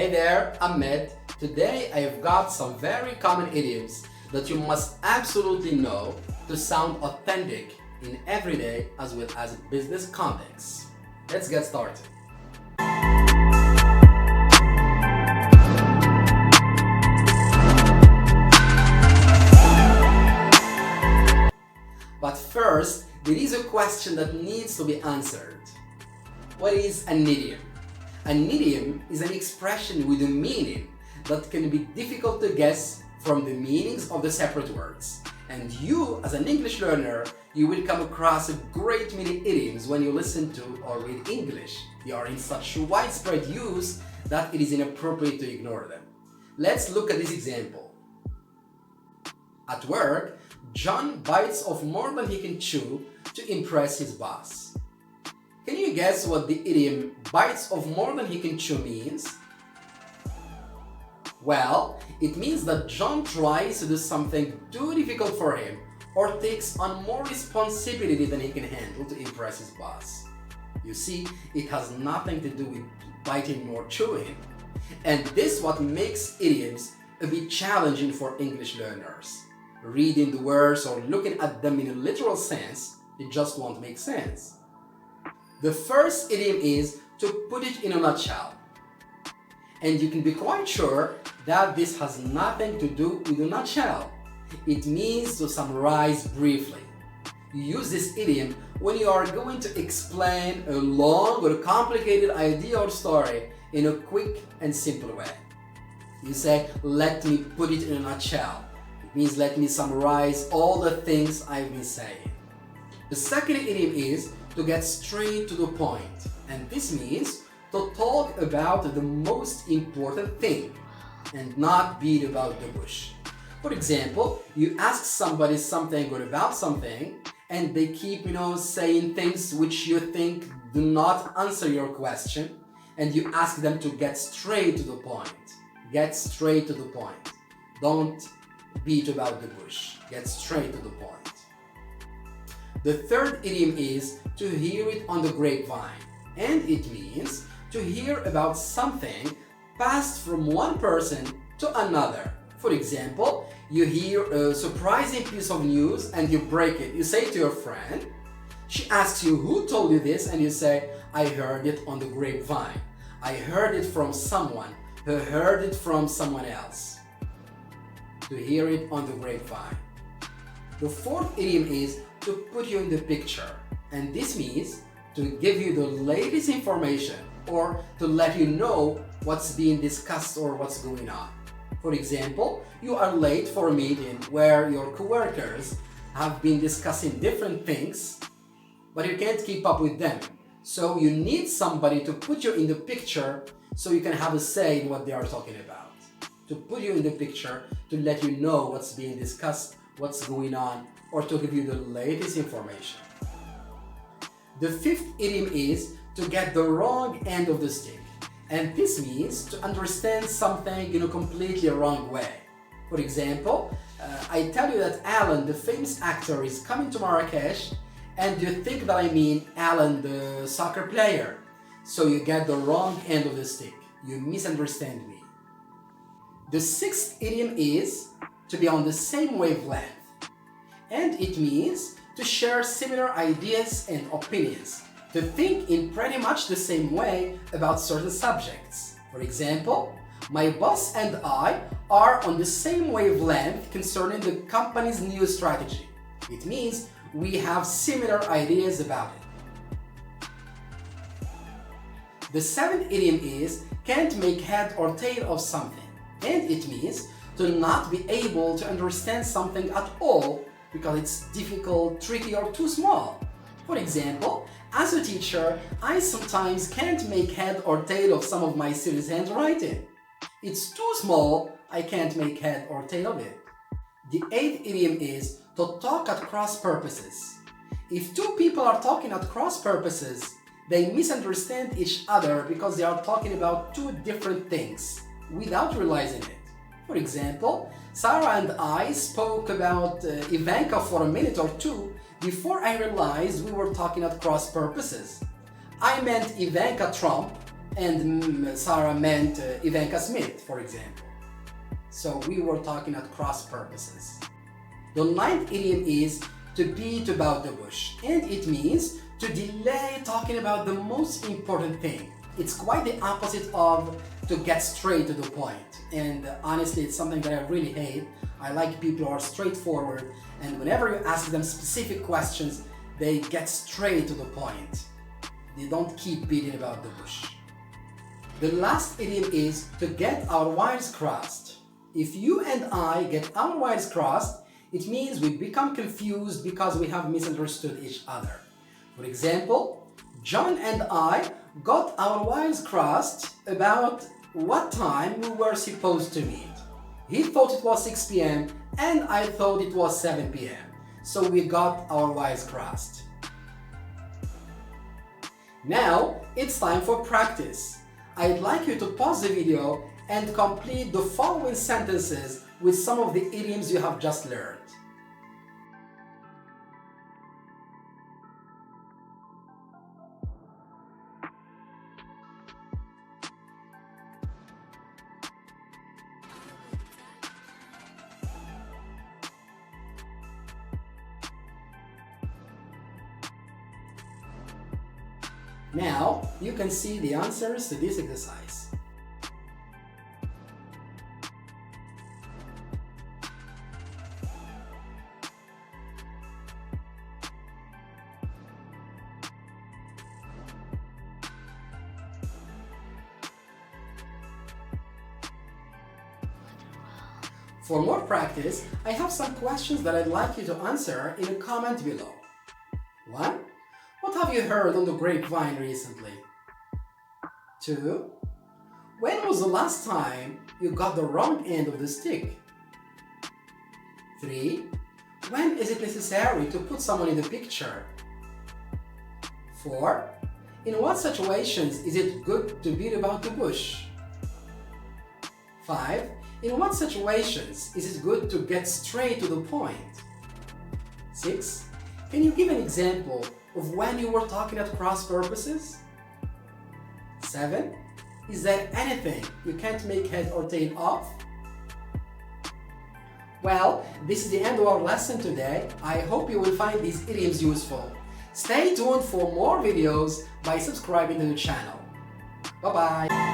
Hey there, I'm Med. Today I've got some very common idioms that you must absolutely know to sound authentic in everyday as well as business contexts. Let's get started. But first, there is a question that needs to be answered. What is an idiom? An idiom is an expression with a meaning that can be difficult to guess from the meanings of the separate words. And you, as an English learner, you will come across a great many idioms when you listen to or read English. They are in such widespread use that it is inappropriate to ignore them. Let's look at this example. At work, John bites off more than he can chew to impress his boss. Can you guess what the idiom bites off more than he can chew means? Well, it means that John tries to do something too difficult for him or takes on more responsibility than he can handle to impress his boss. You see, it has nothing to do with biting or chewing. And this is what makes idioms a bit challenging for English learners. Reading the words or looking at them in a literal sense, it just won't make sense. The first idiom is to put it in a nutshell. And you can be quite sure that this has nothing to do with a nutshell. It means to summarize briefly. You use this idiom when you are going to explain a long or complicated idea or story in a quick and simple way. You say, let me put it in a nutshell. It means let me summarize all the things I've been saying. The second idiom is to get straight to the point, and this means to talk about the most important thing and not beat about the bush. For example, you ask somebody something or about something and they keep, saying things which you think do not answer your question, and you ask them to get straight to the point. Get straight to the point. Don't beat about the bush. Get straight to the point. The third idiom is to hear it on the grapevine, and it means to hear about something passed from one person to another. For example, you hear a surprising piece of news and you break it. You say to your friend, she asks you who told you this, and you say, I heard it on the grapevine. I heard it from someone who heard it from someone else. To hear it on the grapevine. The fourth idiom is to put you in the picture, and this means to give you the latest information or to let you know what's being discussed or what's going on. For example, you are late for a meeting where your coworkers have been discussing different things, but you can't keep up with them. So you need somebody to put you in the picture so you can have a say in what they are talking about. To put you in the picture, to let you know what's being discussed, what's going on, or to give you the latest information. The fifth idiom is to get the wrong end of the stick. And this means to understand something in a completely wrong way. For example, I tell you that Alan, the famous actor, is coming to Marrakesh, and you think that I mean Alan, the soccer player. So you get the wrong end of the stick. You misunderstand me. The sixth idiom is to be on the same wavelength. And it means to share similar ideas and opinions, to think in pretty much the same way about certain subjects. For example, my boss and I are on the same wavelength concerning the company's new strategy. It means we have similar ideas about it. The seventh idiom is can't make head or tail of something, and it means to not be able to understand something at all because it's difficult, tricky, or too small. For example, as a teacher, I sometimes can't make head or tail of some of my students' handwriting. It's too small, I can't make head or tail of it. The eighth idiom is to talk at cross purposes. If two people are talking at cross purposes, they misunderstand each other because they are talking about two different things without realizing it. For example, Sarah and I spoke about Ivanka for a minute or two before I realized we were talking at cross purposes. I meant Ivanka Trump and Sarah meant Ivanka Smith, for example. So we were talking at cross purposes. The ninth idiom is to beat about the bush, and it means to delay talking about the most important thing. It's quite the opposite of to get straight to the point, and honestly it's something that I really hate. I like people who are straightforward, and whenever you ask them specific questions, they get straight to the point. They don't keep beating about the bush. The last idiom is to get our wires crossed. If you and I get our wires crossed, it means we become confused because we have misunderstood each other. For example, John and I got our wires crossed about what time we were supposed to meet. He thought it was 6 p.m. and I thought it was 7 p.m. So we got our wires crossed. Now it's time for practice. I'd like you to pause the video and complete the following sentences with some of the idioms you have just learned. Now, you can see the answers to this exercise. For more practice, I have some questions that I'd like you to answer in a comment below. 1. What have you heard on the grapevine recently? 2. When was the last time you got the wrong end of the stick? 3. When is it necessary to put someone in the picture? 4. In what situations is it good to beat about the bush? 5. In what situations is it good to get straight to the point? 6. Can you give an example of when you were talking at cross purposes? 7. Is there anything you can't make head or tail of? Well, this is the end of our lesson today. I hope you will find these idioms useful. Stay tuned for more videos by subscribing to the channel. Bye-bye!